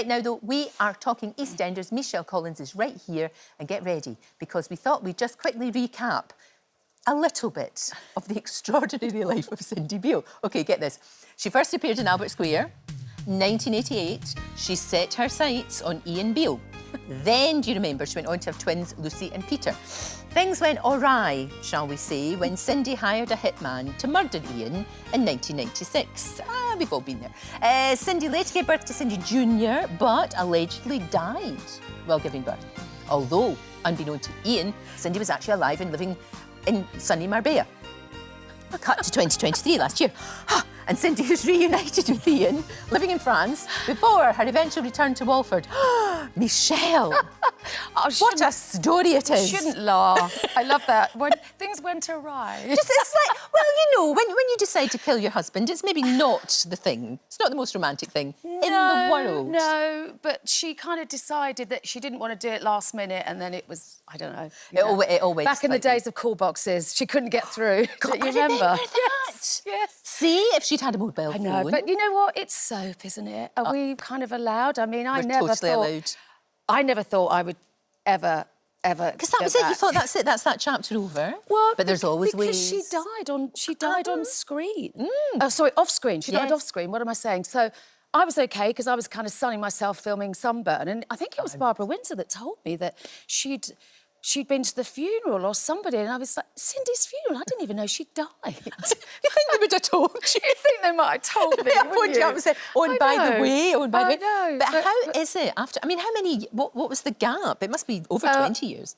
Right now, though, we are talking EastEnders. Michelle Collins is right here, and get ready, because we thought we'd just quickly recap a little bit of the extraordinary life of Cindy Beale. OK, get this. She first appeared in Albert Square, 1988. She set her sights on Ian Beale. Then, do you remember, she went on to have twins, Lucy and Peter. Things went awry, shall we say, when Cindy hired a hitman to murder Ian in 1996. We've all been there. Cindy later gave birth to Cindy Jr., but allegedly died while giving birth. Although, unbeknown to Ian, Cindy was actually alive and living in sunny Marbella. Cut to 2023 last year. And Cindy is reunited with Ian, living in France, before her eventual return to Walford. Michelle! What a story it is. Shouldn't laugh. I love that. When things went awry. It's like, well, you know, when you decide to kill your husband, it's maybe not the thing. It's not the most romantic thing in the world. No, but she kind of decided that she didn't want to do it last minute, and then it was, I don't know. It all went back in the days of call boxes, she couldn't get through. God, you I remember that. Yes. See, if she'd had a mobile phone. I know, but you know what? It's soap, isn't it? Are we kind of allowed? I mean, I never thought I would ever. Because that was it. You thought that's it. That's that chapter over. Well, but there's always because ways. she died on screen. Sorry, off screen. She died off screen. What am I saying? So I was okay because I was kind of sunning myself filming Sunburn, and I think it was Barbara Windsor that told me that she'd been to the funeral or somebody, and I was like, Cindy's funeral? I didn't even know she died. You think they would have told you? You think they might have told me, wouldn't you? And said, by the way. I know. But how is it after? I mean, how many? What was the gap? It must be over 20 years.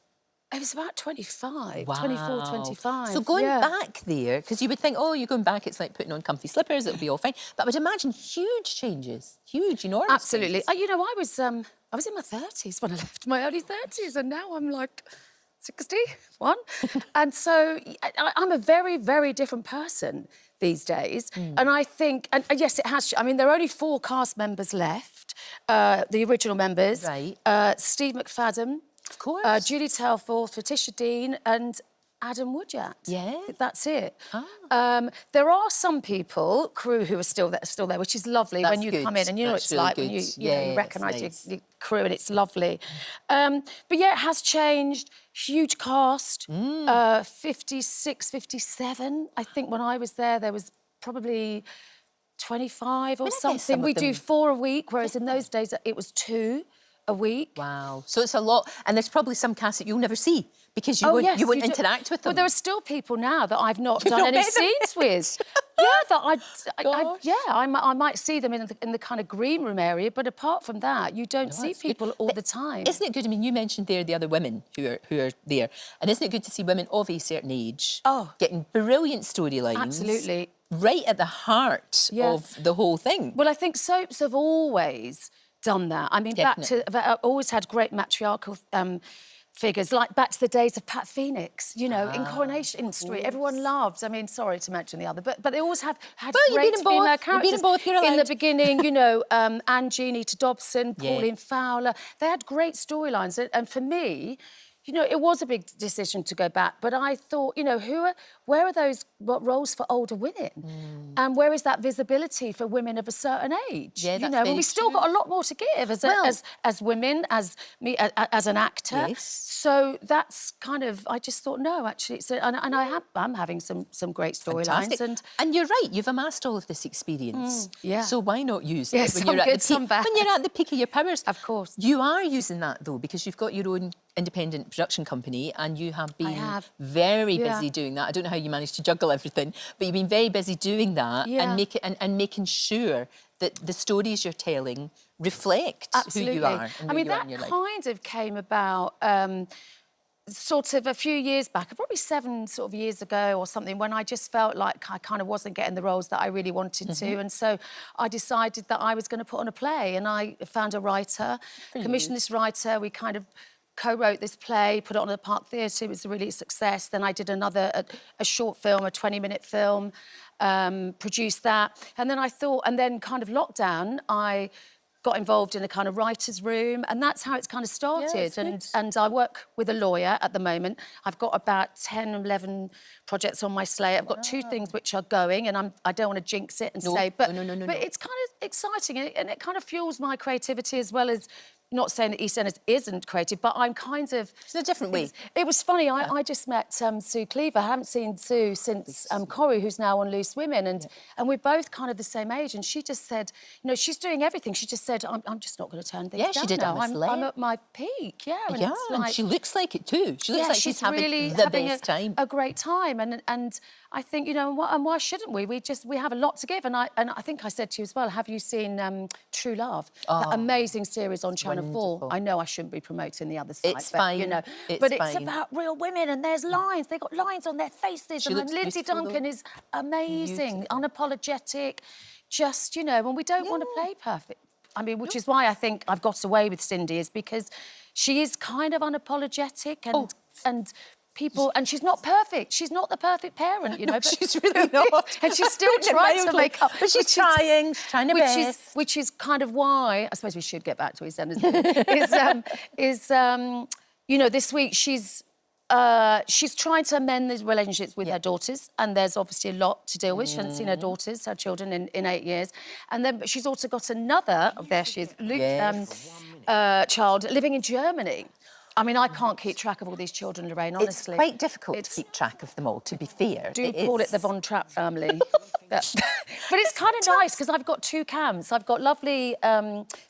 It was about 25, wow. 24, 25. So going back there, because you would think, oh, you're going back, it's like putting on comfy slippers, it'll be all fine. But I would imagine huge changes, enormous Absolutely. changes. You know, I was in my 30s when I left, my early 30s, and now I'm like 61. And so I'm a very, very different person these days. And I think, and yes, it has, I mean, there are only 4 cast members left, the original members. Right. Steve McFadden. Of course. Julie Telforth, Letitia Dean and Adam Woodyard. Yeah. That's it. There are some people, crew, who are still there, which is lovely. That's when you good. come in and you know That's what it's really like good. when you recognise your crew, and it's lovely. But yeah, it has changed. Huge cast, 56, 57. I think when I was there was probably 25 or something. We do 4 a week, whereas in those days it was 2 a week. Wow. So it's a lot. And there's probably some cast that you'll never see because you wouldn't interact with them. Well, there are still people now that I've not done any scenes with. I might see them in the kind of green room area, but apart from that, you don't see people all the time. Isn't it good? I mean, you mentioned there the other women who are there, and isn't it good to see women of a certain age getting brilliant storylines? Absolutely. Right at the heart of the whole thing. Well, I think soaps have always done that. I mean, I've always had great matriarchal figures, like back to the days of Pat Phoenix, you know, in Coronation Street. Everyone loved, I mean, sorry to mention the other, but they always had great female characters. In the beginning, you know, Anne Jeannie to Dobson, Pauline Fowler. They had great storylines. And for me, you know, it was a big decision to go back, but I thought, you know, where are those roles for older women? And where is that visibility for women of a certain age? Yeah, you know, and we still got a lot more to give as women, as me, as an actor. Yes. So that's kind of, I just thought, no, actually, I'm having some great storylines. And you're right, you've amassed all of this experience. So why not use it when you're at the peak of your powers? Of course. You are using that, though, because you've got your own independent production company and you have been very busy doing that. I don't know how you managed to juggle everything, but you've been very busy doing that and making sure that the stories you're telling reflect who you are. And I mean, that kind of came about sort of a few years back, probably 7 sort of years ago or something, when I just felt like I kind of wasn't getting the roles that I really wanted to. And so I decided that I was going to put on a play, and I found a writer, commissioned this writer. We kind of co-wrote this play, put it on at the Park Theatre. It was a really success. Then I did a short film, a 20-minute film, produced that. And then I thought, and then kind of lockdown, I got involved in a kind of writer's room, and that's how it's kind of started. And I work with a lawyer at the moment. I've got about 10, 11 projects on my slate. I've got 2 things which are going, and I don't want to jinx it and say, but it's kind of exciting, and it kind of fuels my creativity as well as. Not saying that EastEnders isn't creative, but I'm kind of... It's a different way. It was funny, I just met Sue Cleaver. I haven't seen Sue since Corrie, who's now on Loose Women, and we're both kind of the same age, and she just said, you know, she's doing everything. She just said, I'm just not going to turn things down. She did now. I'm I'm at my peak, and yeah, it's like, and she looks like it too. She looks like she's really having the best time. A great time, and I think, you know, and why shouldn't we? We have a lot to give, and I think I said to you as well, have you seen True Love? That amazing series on Channel 4. I know I shouldn't be promoting the other side. It's fine. You know, it's about real women, and there's lines. They got lines on their faces, and Lindsay Duncan is amazing, unapologetic, just, you know, and we don't want to play perfect. I mean, which is why I think I've got away with Cindy, is because she is kind of unapologetic and people, and she's not perfect. She's not the perfect parent, you know. No, but she's really not. And she's still trying to make up. But she's trying her best. Which is kind of why, I suppose we should get back to EastEnders, you know, this week she's trying to amend the relationships with her daughters, and there's obviously a lot to deal with. She hasn't seen her daughters, her children, in 8 years. And then, but she's also got another, there she is, child living in Germany. I mean, I can't keep track of all these children, Lorraine, honestly. It's quite difficult to keep track of them all, to be fair. Call it the Von Trapp family. but it's kind of nice, because I've got 2 cams. I've got lovely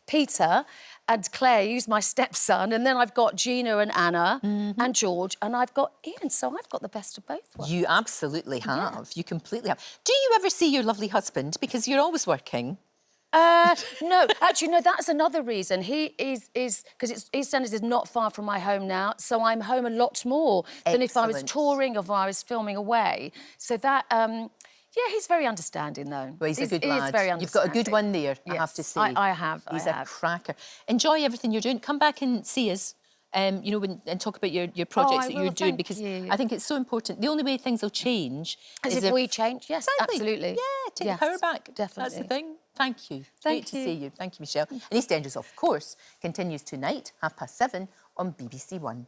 Peter and Clay, who's my stepson, and then I've got Gina and Anna and George, and I've got Ian, so I've got the best of both worlds. You absolutely have. Yeah. You completely have. Do you ever see your lovely husband? Because you're always working. No, actually, no, that's another reason. He is because EastEnders is not far from my home now, so I'm home a lot more than if I was touring or if I was filming away. So that, yeah, he's very understanding, though. Well, he's a good lad. He is very understanding. You've got a good one there, I have to say. I have. He's a cracker. Enjoy everything you're doing. Come back and see us. You know, and talk about your projects that you're doing, because I think it's so important. The only way things will change is if we change. Yes, exactly. Absolutely. Yeah, take the power back. Definitely. That's the thing. Thank you. Great to see you. Thank you, Michelle. And EastEnders, of course, continues tonight, 7:30 on BBC One.